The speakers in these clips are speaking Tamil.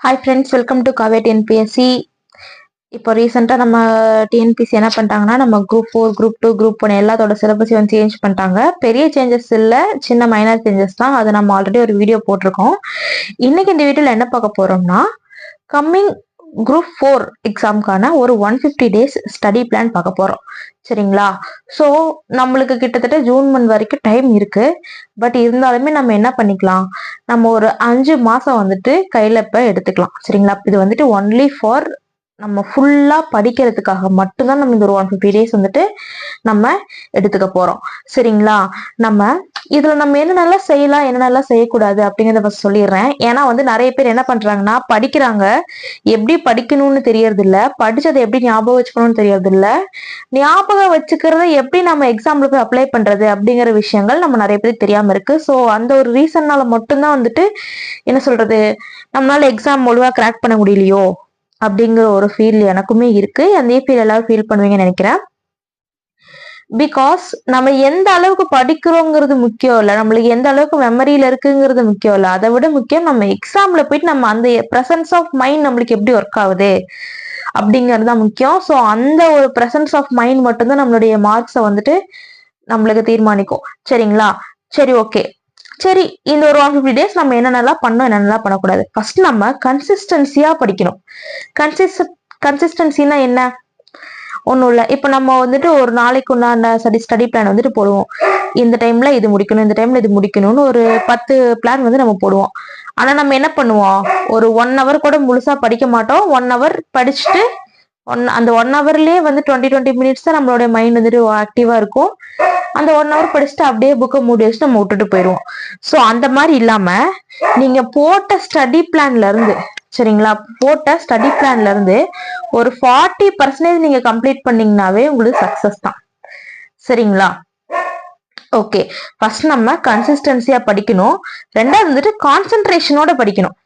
ஹாய் ஃப்ரெண்ட்ஸ், வெல்கம் டு காவே டிஎன்பிஎஸ்சி. இப்போ ரீசெண்டாக நம்ம டிஎன்பிஎஸ்சி என்ன பண்ணிட்டாங்கன்னா, நம்ம குரூப் 4, குரூப் 2, குரூப் 1 எல்லாத்தோட சிலபஸையும் வந்து சேஞ்ச் பண்ணிட்டாங்க. பெரிய சேஞ்சஸ் இல்லை, சின்ன மைனர் சேஞ்சஸ் தான். அது நம்ம ஆல்ரெடி ஒரு வீடியோ போட்டிருக்கோம். இன்னைக்கு இந்த வீடியோவில் என்ன பார்க்க போகிறோம்னா, கம்மிங் குரூப் 4 எக்ஸாமுக்கான ஒரு 150 டேஸ் ஸ்டடி பிளான் பார்க்க போகிறோம். சரிங்களா? ஸோ நம்மளுக்கு கிட்டத்தட்ட ஜூன் மந்த் வரைக்கும் டைம் இருக்கு. பட் இருந்தாலுமே நம்ம என்ன பண்ணிக்கலாம், நம்ம ஒரு 5 மாசம் வந்துட்டு கையில இப்ப எடுத்துக்கலாம். சரிங்களா? இது வந்துட்டு ஒன்லி ஃபார் நம்ம ஃபுல்லா படிக்கிறதுக்காக மட்டும்தான் நம்ம இந்த ஒரு 150 டேஸ் வந்துட்டு நம்ம எடுத்துக்க போறோம். சரிங்களா? நம்ம இதுல நம்ம என்னென்னலாம் செய்யலாம், என்னென்னலாம் செய்யக்கூடாது அப்படிங்கிறத ஃபர்ஸ்ட் சொல்லிடுறேன். ஏன்னா வந்து நிறைய பேர் என்ன பண்றாங்கன்னா, படிக்கிறாங்க, எப்படி படிக்கணும்னு தெரியறது இல்ல, படிச்சதை எப்படி ஞாபகம் வச்சுக்கணும்னு தெரியறது இல்ல, ஞாபகம் வச்சுக்கிறத எப்படி நம்ம எக்ஸாம்ல போய் அப்ளை பண்றது அப்படிங்கிற விஷயங்கள் நம்ம நிறைய பேருக்கு தெரியாம இருக்கு. ஸோ அந்த ஒரு ரீசன்னால மட்டும்தான் வந்துட்டு என்ன சொல்றது, நம்மளால எக்ஸாம் ஒழுங்கா கிராக் பண்ண முடியலையோ அப்படிங்கிற ஒரு ஃபீல் எனக்குமே இருக்கு. அந்த ஃபீல் எல்லாரும் ஃபீல் பண்ணுவீங்கன்னு நினைக்கிறேன். பிகாஸ் நம்ம எந்த அளவுக்கு படிக்கிறோங்கிறது முக்கியம் இல்லை, நம்மளுக்கு எந்த அளவுக்கு மெமரியில இருக்குங்கிறது முக்கியம் இல்லை. அதை விட முக்கியம் நம்ம எக்ஸாம்ல போயிட்டு நம்ம அந்த பிரசன்ஸ் ஆஃப் மைண்ட் நம்மளுக்கு எப்படி ஒர்க் ஆகுது அப்படிங்கிறது தான் முக்கியம். ஸோ அந்த ஒரு பிரசன்ஸ் ஆஃப் மைண்ட் மட்டும்தான் நம்மளுடைய மார்க்ஸை வந்துட்டு நம்மளுக்கு தீர்மானிக்கும். சரிங்களா? சரி, ஓகே. சரி, இந்த ஒரு 150 டேஸ் நம்ம என்னென்னலாம் பண்ணோம், என்னென்னலாம் பண்ணக்கூடாது. ஃபர்ஸ்ட் நம்ம கன்சிஸ்டன்சியா படிக்கணும். கன்சிஸ்டன்சினா என்ன? ஒன்றும் இல்லை. இப்போ நம்ம வந்துட்டு ஒரு நாளைக்கு உண்டான ஸ்டடி பிளான் வந்துட்டு போடுவோம். இந்த டைம்ல இது முடிக்கணும், இந்த டைம்ல இது முடிக்கணும்னு ஒரு 10 பிளான் வந்து நம்ம போடுவோம். ஆனா நம்ம என்ன பண்ணுவோம், ஒரு 1 hour கூட முழுசா படிக்க மாட்டோம். 1 hour படிச்சுட்டு அந்த 1 hourலயே வந்து 20 minutes தான் நம்மளோட மைண்ட் வந்துட்டு ஆக்டிவா இருக்கும். அந்த 1 hour படிச்சுட்டு அப்படியே புக்கை மூடி வச்சுட்டு நம்ம விட்டுட்டு போயிடுவோம். ஸோ அந்த மாதிரி இல்லாம நீங்க போட்ட ஸ்டடி பிளான்ல இருந்து, சரிங்களா, போட்ட ஸ்டடி பிளான்ல இருந்து ஒரு 40% நீங்க கம்ப்ளீட் பண்ணீங்கன்னாவே உங்களுக்கு சக்சஸ் தான். சரிங்களா? ஓகே. ஃபர்ஸ்ட் நம்ம கன்சிஸ்டன்சியா படிக்கணும். ரெண்டாவது வந்துட்டு கான்சென்ட்ரேஷனோட படிக்கணும்.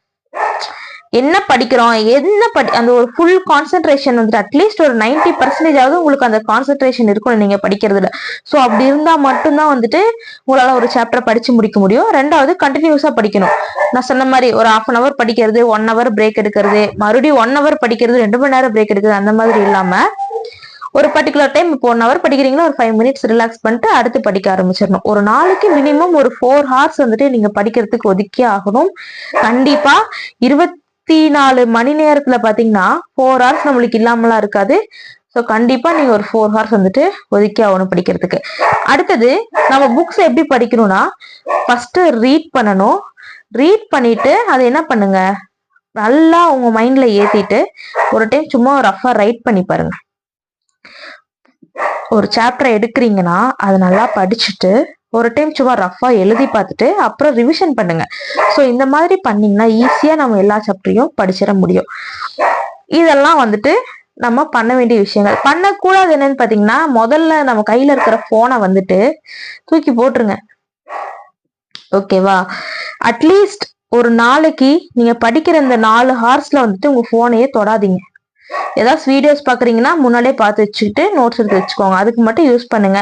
என்ன படிக்கிறோம், என்ன அந்த ஒரு ஃபுல் கான்சென்ட்ரேஷன் வந்துட்டு அட்லீஸ்ட் ஒரு 90% உங்களுக்கு அந்த கான்சென்ட்ரேஷன் இருக்கும் நீங்க படிக்கிறதுல. ஸோ அப்படி இருந்தா மட்டும்தான் வந்துட்டு உங்களால ஒரு சாப்டர் படிச்சு முடிக்க முடியும். ரெண்டாவது கண்டினியூஸா படிக்கணும். நான் சொன்ன மாதிரி ஒரு 1/2 hour படிக்கிறது, 1 hour பிரேக் எடுக்கிறது, மறுபடியும் 1 hour படிக்கிறது, 2 மணி நேரம் பிரேக் எடுக்கிறது, அந்த மாதிரி இல்லாம ஒரு பர்டிகுலர் டைம், இப்போ 1 hour படிக்கிறீங்கன்னா ஒரு 5 minutes ரிலாக்ஸ் பண்ணிட்டு அடுத்து படிக்க ஆரம்பிச்சிடணும். ஒரு நாளைக்கு மினிமம் ஒரு 4 hours வந்துட்டு நீங்க படிக்கிறதுக்கு ஒதுக்கியே ஆகணும். கண்டிப்பா 24 மணி நேரத்துல பாத்தீங்கன்னா 4 hours நம்மளுக்கு இல்லாமலாம் இருக்காது. ஸோ கண்டிப்பா நீங்க ஒரு 4 hours வந்துட்டு ஒதுக்கி ஆகணும் படிக்கிறதுக்கு. அடுத்தது நம்ம புக்ஸ் எப்படி படிக்கணும்னா, ஃபர்ஸ்ட் ரீட் பண்ணணும். ரீட் பண்ணிட்டு அதை என்ன பண்ணுங்க, நல்லா உங்க மைண்ட்ல ஏத்திட்டு ஒரு டைம் சும்மா ரஃபா ரைட் பண்ணி பாருங்க. ஒரு சாப்டர் எடுக்கிறீங்கன்னா அதை நல்லா படிச்சுட்டு ஒரு டைம் சும்மா ரஃபா எழுதி பார்த்துட்டு அப்புறம் ரிவிஷன் பண்ணுங்க. ஸோ இந்த மாதிரி பண்ணீங்கன்னா ஈஸியா நம்ம எல்லா சாப்டரையும் படிச்சிட முடியும். இதெல்லாம் வந்துட்டு நம்ம பண்ண வேண்டிய விஷயங்கள். பண்ணக்கூடாது என்னன்னு பாத்தீங்கன்னா, முதல்ல நம்ம கையில இருக்கிற போனை வந்துட்டு தூக்கி போட்டுருங்க. ஓகேவா? அட்லீஸ்ட் ஒரு நாளைக்கு நீங்க படிக்கிற இந்த 4 ஹார்ஸ்ல வந்துட்டு உங்க போனையே தொடாதீங்க. ஏதாவது வீடியோஸ் பாக்குறீங்கன்னா முன்னாடியே பார்த்து வச்சுக்கிட்டு நோட்ஸ் எடுத்து வச்சுக்கோங்க. அதுக்கு மட்டும் யூஸ் பண்ணுங்க.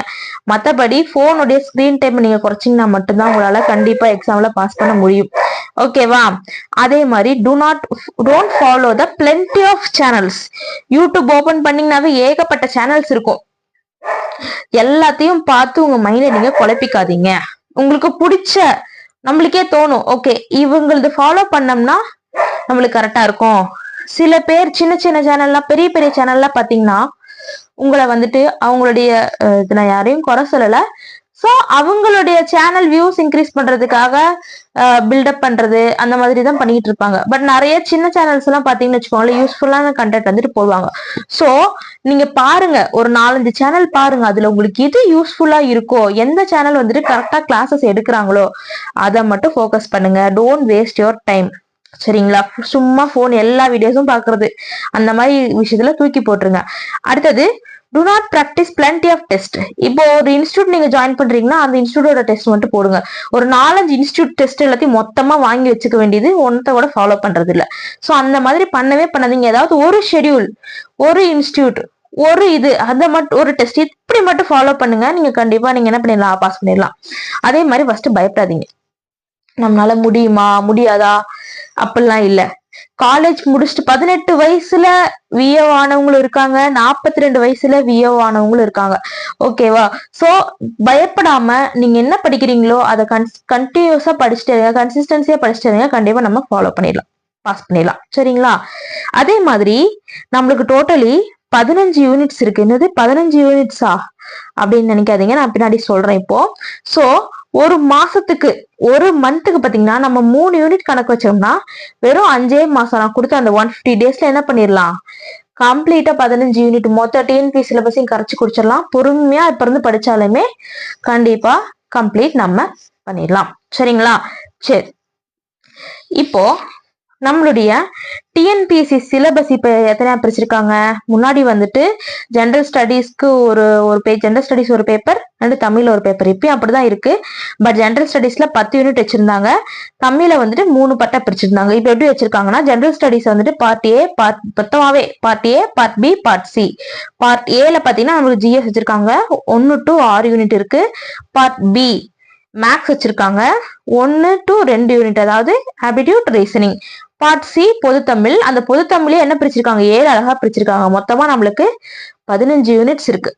மற்றபடி போனுடைய ஸ்கிரீன் டைம் நீங்க குறைச்சிங்கன்னா மட்டும்தான் உங்களால கண்டிப்பா எக்ஸாம்ல பாஸ் பண்ண முடியும். ஓகேவா? அதே மாதிரி don't follow the plenty of channels. YouTube open பண்ணீங்கன்னாவே ஏகப்பட்ட சேனல்ஸ் இருக்கும். எல்லாத்தையும் பார்த்து உங்க மைண்ட நீங்க குழப்பிக்காதீங்க. உங்களுக்கு பிடிச்ச, நம்மளுக்கே தோணும், ஓகே இவங்களது ஃபாலோ பண்ணோம்னா நம்மளுக்கு கரெக்டா இருக்கும். சில பேர் சின்ன சின்ன சேனல்லாம், பெரிய பெரிய சேனல்லாம் பாத்தீங்கன்னா உங்களை வந்துட்டு அவங்களுடைய நான் யாரையும் குறை சொல்லல, ஸோ அவங்களுடைய சேனல் வியூஸ் இன்க்ரீஸ் பண்றதுக்காக பில்டப் பண்றது அந்த மாதிரி தான் பண்ணிட்டு இருப்பாங்க. பட் நிறைய சின்ன சேனல்ஸ் எல்லாம் பாத்தீங்கன்னு வச்சுக்கோங்களேன், யூஸ்ஃபுல்லான கண்டென்ட் வந்துட்டு போடுவாங்க. ஸோ நீங்க பாருங்க, ஒரு 4-5 சேனல் பாருங்க, அதுல உங்களுக்கு எது யூஸ்ஃபுல்லா இருக்கோ, எந்த சேனல் வந்துட்டு கரெக்டா கிளாஸஸ் எடுக்கிறாங்களோ அதை மட்டும் ஃபோக்கஸ் பண்ணுங்க. Don't waste your time. சரிங்களா? சும்மா போன் எல்லா வீடியோஸும் பாக்குறது அந்த மாதிரி விஷயத்துல தூக்கி போட்டுருங்க. அடுத்தது, do not practice plenty of test. இப்போ ஒரு இன்ஸ்டியூட் நீங்க ஜாயின் பண்றீங்கன்னா அந்த இன்ஸ்டியூட்டோட டெஸ்ட் மட்டும் போடுங்க. ஒரு 4-5 இன்ஸ்டியூட் டெஸ்ட் எல்லாத்தையும் மொத்தமா வாங்கி வச்சுக்க வேண்டியது ஒன்னத்தை கூட ஃபாலோ பண்றது இல்ல. ஸோ அந்த மாதிரி பண்ணவே பண்ணாதீங்க. ஏதாவது ஒரு ஷெடியூல், ஒரு இன்ஸ்டியூட், ஒரு இது, அதை மட்டும் ஒரு டெஸ்ட் இப்படி மட்டும் ஃபாலோ பண்ணுங்க. நீங்க கண்டிப்பா நீங்க என்ன பண்ணிடலாம், பாஸ் பண்ணிடலாம். அதே மாதிரி ஃபர்ஸ்ட் பயப்படாதீங்க. நம்மளால முடியுமா முடியாதா அப்படிலாம் இல்லை. காலேஜ் முடிச்சுட்டு 18 வயசுல விஏ ஆனவங்களும் இருக்காங்க, 42 வயசுல விஏ ஆனவங்களும் இருக்காங்க. ஓகேவா? சோ பயப்படாம நீங்க என்ன படிக்கிறீங்களோ அதை கண்டினியூஸா படிச்சுட்டு இருங்க, கன்சிஸ்டன்சியா படிச்சுட்டு இருங்க. கண்டிப்பா நம்ம ஃபாலோ பண்ணிடலாம், பாஸ் பண்ணிடலாம். சரிங்களா? அதே மாதிரி நம்மளுக்கு டோட்டலி 15 யூனிட்ஸ் இருக்கு. என்னது 15 யூனிட்ஸா அப்படின்னு நினைக்காதீங்க, நான் பின்னாடி சொல்றேன் இப்போ. சோ ஒரு மாசத்துக்கு ஒரு மந்த்துக்கு பாத்தீங்கன்னா நம்ம 3 யூனிட் கணக்கு வச்சோம்னா வெறும் 5 மாசம் நான் கொடுத்த அந்த 150 டேஸ்ல என்ன பண்ணிடலாம், கம்ப்ளீட்டா 15 யூனிட் மொத்த டிஎன்பி சிலபஸையும் கரைச்சு குடிச்சிடலாம். பொறுமையா இப்ப இருந்து படிச்சாலுமே கண்டிப்பா கம்ப்ளீட் நம்ம பண்ணிடலாம். சரிங்களா? சரி, இப்போ நம்மளுடைய டிஎன்பிஎஸ்சி சிலபஸ் இப்ப எத்தனை பிரிச்சிருக்காங்க? முன்னாடி வந்துட்டு ஜெனரல் ஸ்டடீஸ்க்கு ஒரு பேஜ், ஜெனரல் ஸ்டடீஸ் ஒரு பேப்பர் அண்ட் தமிழ்ல ஒரு பேப்பர், இப்பயும் அப்படிதான் இருக்கு. பட் ஜெனரல் ஸ்டடீஸ்ல 10 யூனிட் வச்சிருந்தாங்க, தமிழ்ல வந்துட்டு 3 பட்டா பிரிச்சிருந்தாங்க. இப்ப எப்படி வச்சிருக்காங்கன்னா ஜெனரல் ஸ்டடீஸ் வந்துட்டு பார்ட் ஏ, மொத்தமாவே part A, part B, part C. Part ஏல பாத்தீங்கன்னா நம்மளுக்கு ஜிஎஸ் வச்சிருக்காங்க, 1 to 6 யூனிட் இருக்கு. பார்ட் பி மேக்ஸ் வச்சிருக்காங்க 1 to 2 யூனிட், அதாவது ஆப்டிடியூட் ரீசனிங். பார்ட் சி பொதுத்தமிழ், அந்த பொதுத்தமிழே என்ன பிரிச்சிருக்காங்க, 7 அழகா பிரிச்சிருக்காங்க. மொத்தமா நம்மளுக்கு 15 யூனிட்ஸ் இருக்கு.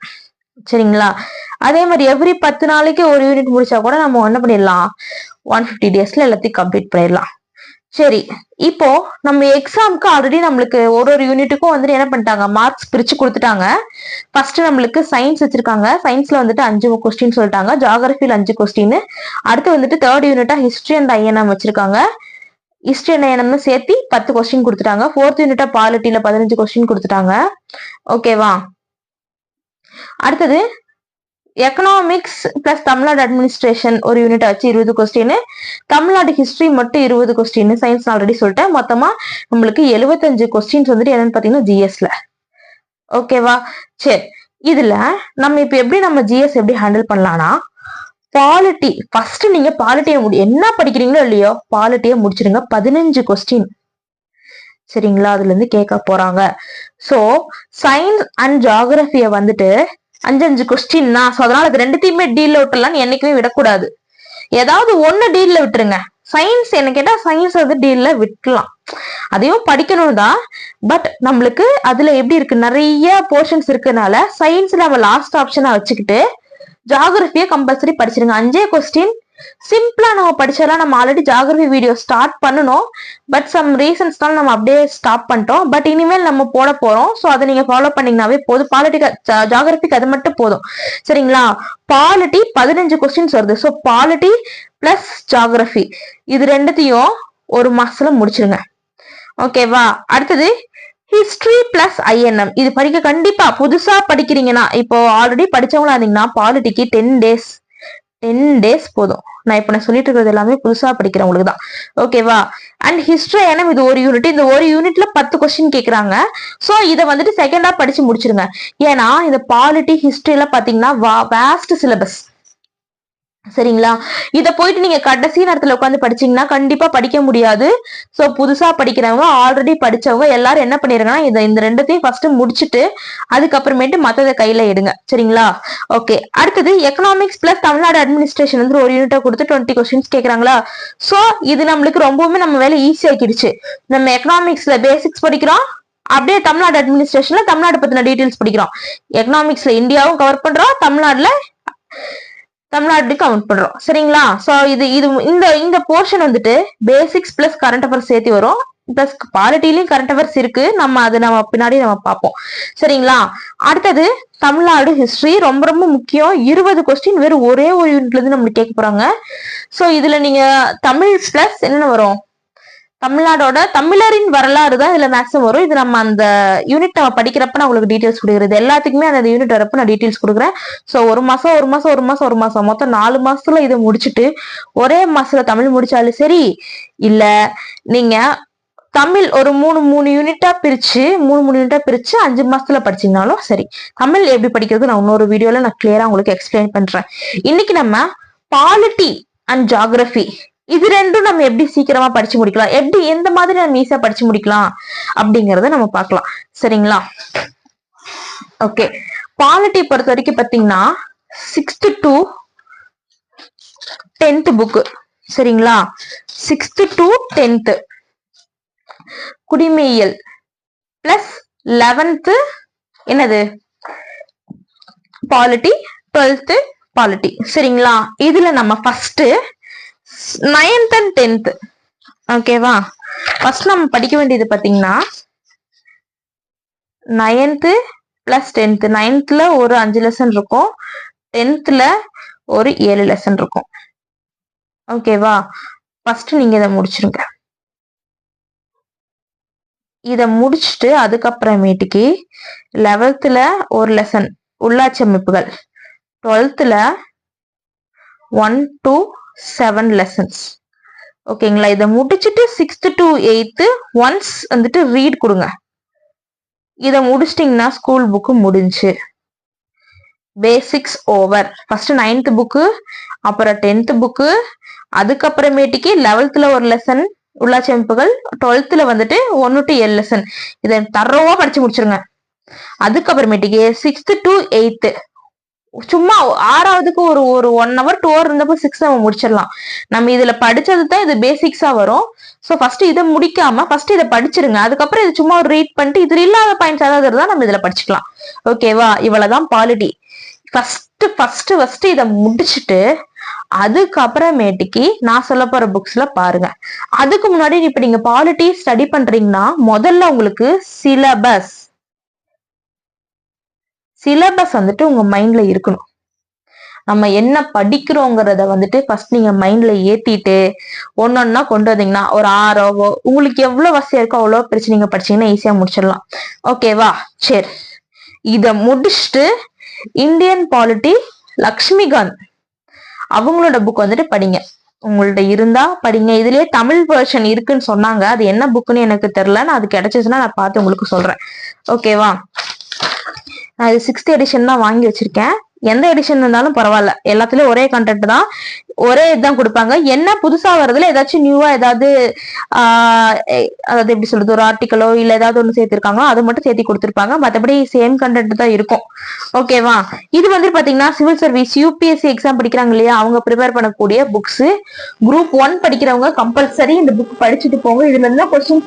சரிங்களா? அதே மாதிரி எவ்ரி 10 நாளைக்கு ஒரு யூனிட் முடிச்சா கூட நம்ம என்ன பண்ணிடலாம், 150 டேஸ்ல எல்லாத்தையும் கம்ப்ளீட் பண்ணிடலாம். சரி, இப்போ நம்ம எக்ஸாமுக்கு ஆல்ரெடி நம்மளுக்கு ஒரு யூனிட்டுக்கும் வந்துட்டு என்ன பண்ணிட்டாங்க, மார்க்ஸ் பிரிச்சு கொடுத்துட்டாங்க. ஃபர்ஸ்ட் நம்மளுக்கு சயின்ஸ் வச்சிருக்காங்க, சயின்ஸ்ல வந்துட்டு 5 கொஸ்டின் சொல்லிட்டாங்க, ஜியோகிராஃபில 5 கொஸ்டின். அடுத்து வந்துட்டு 3rd யூனிட்டா ஹிஸ்டரி அண்ட் ஐஎன்எம் வச்சிருக்காங்க, ஹிஸ்டரி அண்ட் ஐஎன்எம் சேர்த்து 10 கொஸ்டின் கொடுத்துட்டாங்க. 4th யூனிட்டா பாலிட்டியில 15 கொஸ்டின் கொடுத்துட்டாங்க. ஓகேவா? அடுத்தது எக்கனாமிக்ஸ் பிளஸ் தமிழ்நாடு அட்மினிஸ்ட்ரேஷன் ஒரு யூனிட் வச்சு 20 கொஸ்டின், தமிழ்நாடு ஹிஸ்டரி மட்டும் 20 கொஸ்டின், சயின்ஸ் ஆல்ரெடி சொல்லிட்டேன். மொத்தமா நம்மளுக்கு 75 கொஸ்டின்ஸ் வந்துட்டு என்னன்னு பாத்தீங்கன்னா ஜிஎஸ்ல. ஓகேவா? சரி, இதுல நம்ம இப்ப எப்படி நம்ம ஜிஎஸ் எப்படி ஹேண்டில் பண்ணலாம்னா, பாலிட்டி ஃபர்ஸ்ட் நீங்க பாலிட்டியை என்ன படிக்கிறீங்களோ இல்லையோ பாலிட்டியை முடிச்சிருங்க. 15 கொஸ்டின். சரிங்களா? அதுல இருந்து கேட்க போறாங்க. சோ சயின்ஸ் அண்ட் ஜியோகிராஃபிய வந்துட்டு 5 கொஸ்டின் தான். அதனால அது ரெண்டுத்தையுமே டீல்ல விட்டுலாம்னு என்னைக்குமே விடக்கூடாது. ஏதாவது ஒண்ணு டீல்ல விட்டுருங்க. சயின்ஸ் என்ன கேட்டா சயின்ஸ் வந்து டீல்ல விட்டுலாம், அதையும் படிக்கணும் தான். பட் நம்மளுக்கு அதுல எப்படி இருக்கு, நிறைய போர்ஷன்ஸ் இருக்கனால சயின்ஸ் நம்ம லாஸ்ட் ஆப்ஷனா வச்சுக்கிட்டு ஜியோகிராஃபியை கம்பல்சரி படிச்சிருங்க. 5 கொஸ்டின் சிம்பிளா நம்ம படிச்சாலாம். நம்ம ஆல்ரெடி ஜியோகிராஃபி வீடியோ ஸ்டார்ட் பண்ணணும், பட் சம் ரீசன்ஸ்னால நம்ம அப்படியே ஸ்டாப் பண்ணிட்டோம். பட் இனிமேல் நம்ம போட போறோம். ஸோ அதை நீங்க ஃபாலோ பண்ணீங்கன்னாவே போதும். ஜியோகிராஃபிக்கு அது மட்டும் போதும். சரிங்களா? பாலிட்டி 15 கொஸ்டின்ஸ் வருது. ஸோ பாலிட்டி பிளஸ் ஜியோகிராஃபி இது ரெண்டுத்தையும் ஒரு மாசத்துல முடிச்சிருங்க. ஓகேவா? அடுத்தது ஹிஸ்டரி பிளஸ் ஐஎன்எம் இது படிக்க கண்டிப்பா புதுசா படிக்கிறீங்கன்னா, இப்போ ஆல்ரெடி படிச்சவங்களா இருந்தீங்கன்னா பாலிட்டிக்கு 10 டேஸ் போதும். நான் சொல்லிட்டு இருக்கிறது எல்லாமே புதுசா படிக்கிறவங்களுக்கு தான். ஓகேவா? அண்ட் ஹிஸ்டரி ஐஎன்எம் இது ஒரு யூனிட், இந்த ஒரு யூனிட்ல 10 கொஸ்டின் கேக்குறாங்க. சோ இதை வந்துட்டு செகண்டா படிச்சு முடிச்சிருங்க. ஏன்னா இந்த பாலிட்டி ஹிஸ்டரி எல்லாம் பாத்தீங்கன்னா வாஸ்ட் சிலபஸ். சரிங்களா? இத போயிட்டு நீங்க கடைசி நேரத்துல உட்காந்து படிச்சீங்கன்னா கண்டிப்பா படிக்க முடியாது. சோ புதுசா படிக்கிறவங்க ஆல்ரெடி படிச்சவங்க எல்லாரும் என்ன பண்ணிருங்கன்னா இந்த ரெண்டுத்தையும் ஃபர்ஸ்ட் முடிச்சுட்டு அதுக்கப்புறமேட்டு மத்தத கையில எடுங்க. சரிங்களா? ஓகே, அடுத்தது எக்கனாமிக்ஸ் பிளஸ் தமிழ்நாடு அட்மினிஸ்ட்ரேஷன் வந்து ஒரு யூனிட்டா கொடுத்து 20 கொஸ்டின்ஸ் கேக்குறாங்களா? சோ இது நம்மளுக்கு ரொம்பவுமே நம்ம வேலை ஈஸி ஆக்கிடுச்சு. நம்ம எக்கனாமிக்ஸ்ல பேசிக்ஸ் படிக்கிறோம், அப்படியே தமிழ்நாடு அட்மினிஸ்ட்ரேஷன்ல தமிழ்நாடு பத்தின டீடைல்ஸ் படிக்கிறோம். எக்கனாமிக்ஸ்ல இந்தியாவும் கவர் பண்றோம், தமிழ்நாட்டுக்கு கவுண்ட் பண்றோம். சரிங்களா? சோ இது இந்த போர்ஷன் வந்துட்டு பேசிக்ஸ் பிளஸ் கரண்ட் அஃபேர்ஸ் சேர்த்து வரும். பிளஸ் பாலிட்டிலையும் கரண்ட் அஃபேர்ஸ் இருக்கு, நம்ம பின்னாடி நம்ம பார்ப்போம். சரிங்களா? அடுத்தது தமிழ்நாடு ஹிஸ்டரி ரொம்ப ரொம்ப முக்கியம். 20 கொஸ்டின் வெறும் ஒரே ஒரு யூனிட்ல இருந்து நம்மளுக்கு கேட்க போறாங்க. சோ இதுல நீங்க தமிழ் பிளஸ் என்னென்ன வரும், தமிழ்நாடோட தமிழரின் வரலாறு தான் இதுல மேக்ஸிமம் வரும். இது நம்ம அந்த யூனிட் நம்ம படிக்கிறப்ப நான் உங்களுக்கு டீடைல்ஸ் கொடுக்குறது எல்லாத்துக்குமே அந்த யூனிட் வரப்ப நான் டீடைல்ஸ் கொடுக்குறேன். ஸோ ஒரு மாசம் மொத்தம் 4 மாசத்துல இதை முடிச்சுட்டு ஒரே மாசத்துல தமிழ் முடிச்சாலும் சரி, இல்ல நீங்க தமிழ் ஒரு மூணு யூனிட்டா பிரிச்சு 5 மாசத்துல படிச்சீங்கனாலும் சரி. தமிழ் எப்படி படிக்கிறது நான் இன்னொரு வீடியோல நான் கிளியரா உங்களுக்கு எக்ஸ்பிளைன் பண்றேன். இன்னைக்கு நம்ம பாலிட்டி அண்ட் ஜியோகிராஃபி இது ரெண்டும் நம்ம எப்படி சீக்கிரமா படிச்சு முடிக்கலாம், எப்படி எந்த மாதிரி நம்ம ஈஸியா படிச்சு முடிக்கலாம் அப்படிங்கறத நம்ம பார்க்கலாம். சரிங்களா? ஓகே, பாலிட்டி பொறுத்த வரைக்கும் பாத்தீங்கன்னா 6th to 10th புக். சரிங்களா? 6th to 10th குடிமையியல் plus 11th என்னது பாலிட்டி, 12th பாலிட்டி. சரிங்களா? இதுல நம்ம ஃபர்ஸ்ட் 9th and 10th ஓகேவா? ஃபர்ஸ்ட் நம்ம படிக்க வேண்டியது பாத்தீங்கன்னா 9th பிளஸ் 10th. 9thல ஒரு 5 லெசன் இருக்கும், 10thல ஒரு 7 லெசன் இருக்கும். ஓகேவா? ஃபர்ஸ்ட் நீங்க இதை முடிச்சிருங்க. இதை முடிச்சுட்டு அதுக்கப்புறமேட்டுக்கு 11thல ஒரு லெசன் உள்ளாட்சி அமைப்புகள், 12thல 1 to 7 லெசன்ஸ். ஓகேங்களா? இதை முடிச்சுட்டு 6th to 8th ஒன்ஸ் வந்துட்டு ரீட் கொடுங்க. இதை முடிச்சிட்டிங்கன்னா ஸ்கூல் புக்கு முடிஞ்சு. Basics over. First 9th book, அப்புறம் 10th புக்கு, அதுக்கப்புறமேட்டுக்கு 11thல ஒரு லெசன் உள்ளாட்சி அமைப்புகள், 12thல வந்துட்டு 1 to 7 லெசன். இதை தரோவா படிச்சு முடிச்சிருங்க. அதுக்கப்புறமேட்டுக்கு 6th to 8th சும்மா 6வதுக்கு ஒரு 1 hour 2 hour இருந்தப்போ 6 நம்ம முடிச்சிடலாம். நம்ம இதுல படிச்சது தான் இது பேசிக்ஸா வரும். ஸோ ஃபர்ஸ்ட் இதை முடிக்காம ஃபர்ஸ்ட் இதை படிச்சிருங்க. அதுக்கப்புறம் இது சும்மா ரீட் பண்ணிட்டு இதுல இல்லாத பாயிண்ட்ஸ் ஏதாவது இருந்தா நம்ம இதுல படிச்சுக்கலாம். ஓகேவா? இவ்வளவுதான் பாலிட்டி. ஃபர்ஸ்ட் இதை முடிச்சுட்டு அதுக்கப்புறமேட்டுக்கு நான் சொல்ல போற புக்ஸ்ல பாருங்க. அதுக்கு முன்னாடி இப்ப நீங்க பாலிட்டி ஸ்டடி பண்றீங்கன்னா முதல்ல உங்களுக்கு சிலபஸ் வந்துட்டு உங்க மைண்ட்ல இருக்கணும். நம்ம என்ன படிக்கிறோங்கிறத வந்துட்டு ஃபர்ஸ்ட் நீங்க மைண்ட்ல ஏத்திட்டு ஒன்னொன்னா கொண்டு வந்தீங்கன்னா ஒரு 6 உங்களுக்கு எவ்வளவு வசதியா இருக்கோ அவ்வளவு பிரிச்சு நீங்க படிச்சீங்கன்னா ஈஸியா முடிச்சிடலாம். ஓகேவா? சரி, இத முடிச்சுட்டு இந்தியன் பாலிட்டி லக்ஷ்மிகாந்த் அவங்களோட புக் வந்துட்டு படிங்க. உங்கள்ட்ட இருந்தா படிங்க. இதுலயே தமிழ் வெர்ஷன் இருக்குன்னு சொன்னாங்க. அது என்ன புக்குன்னு எனக்கு தெரியல. நான் அது கிடைச்சிச்சுன்னா நான் பார்த்து உங்களுக்கு சொல்றேன். ஓகேவா? நான் இது 6th எடிஷன் தான் வாங்கி வச்சிருக்கேன். எந்த எடிஷன் இருந்தாலும் பரவாயில்ல, எல்லாத்துலயும் ஒரே கண்டென்ட் தான், ஒரே இதுதான் கொடுப்பாங்க. என்ன புதுசா வர்றதுல ஏதாச்சும் நியூவா ஏதாவது அதாவது எப்படி சொல்றது, ஒரு ஆர்டிக்கலோ இல்ல ஏதாவது ஒண்ணு சேர்த்திருக்காங்களோ அது மட்டும் சேர்த்து கொடுத்திருப்பாங்க. மற்றபடி சேம் கண்டென்ட் தான் இருக்கும். ஓகேவா? இது வந்து பாத்தீங்கன்னா சிவில் சர்வீஸ் யூபிஎஸ்சி எக்ஸாம் படிக்கிறாங்க இல்லையா, அவங்க ப்ரிப்பேர் பண்ணக்கூடிய புக்ஸ். குரூப் 1 படிக்கிறவங்க கம்பல்சரி இந்த புக் படிச்சுட்டு போங்க. இதுல என்ன கொஸ்டின்